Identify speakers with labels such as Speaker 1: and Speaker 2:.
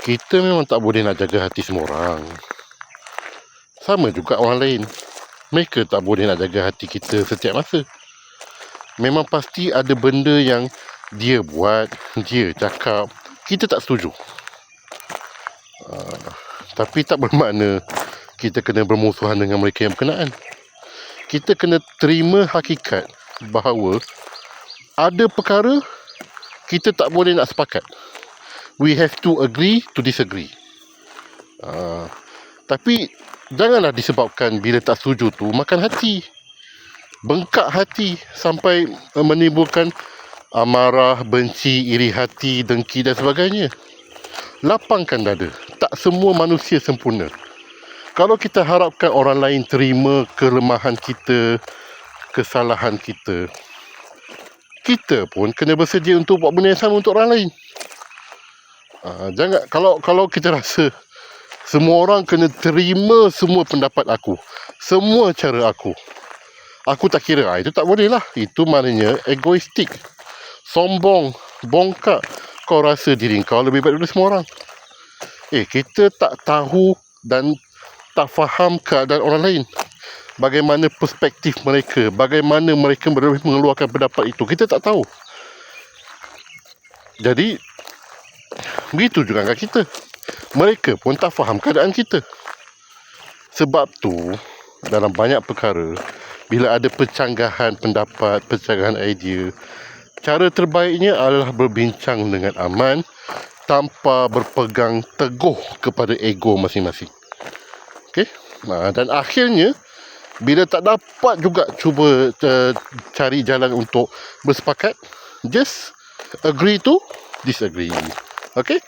Speaker 1: Kita memang tak boleh nak jaga hati semua orang. Sama juga orang lain. Mereka tak boleh nak jaga hati kita setiap masa. Memang pasti ada benda yang dia buat, dia cakap, kita tak setuju. Tapi tak bermakna kita kena bermusuhan dengan mereka yang berkenaan. Kita kena terima hakikat bahawa ada perkara kita tak boleh nak sepakat. We have to agree to disagree. Tapi janganlah disebabkan bila tak setuju tu makan hati, bengkak hati sampai menimbulkan amarah, benci, iri hati, dengki dan sebagainya. Lapangkan dada. Tak semua manusia sempurna. Kalau kita harapkan orang lain terima kelemahan kita, kesalahan kita, kita pun kena bersedia untuk buat benda yang sama untuk orang lain. Jangan kalau kita rasa semua orang kena terima semua pendapat aku, semua cara aku tak kira, itu tak boleh lah. Itu maknanya egoistik, sombong, bongkak. Kau rasa diri kau lebih baik daripada semua orang. Kita tak tahu dan tak faham keadaan orang lain, bagaimana perspektif mereka, bagaimana mereka mengeluarkan pendapat itu, kita tak tahu. Jadi begitu juga dengan kita. Mereka pun tak faham keadaan kita. Sebab tu dalam banyak perkara, bila ada pencanggahan pendapat, pencanggahan idea, cara terbaiknya adalah berbincang dengan aman, tanpa berpegang teguh kepada ego masing-masing. Okey? Dan akhirnya, bila tak dapat juga cuba cari jalan untuk bersepakat, just agree to disagree. Okey?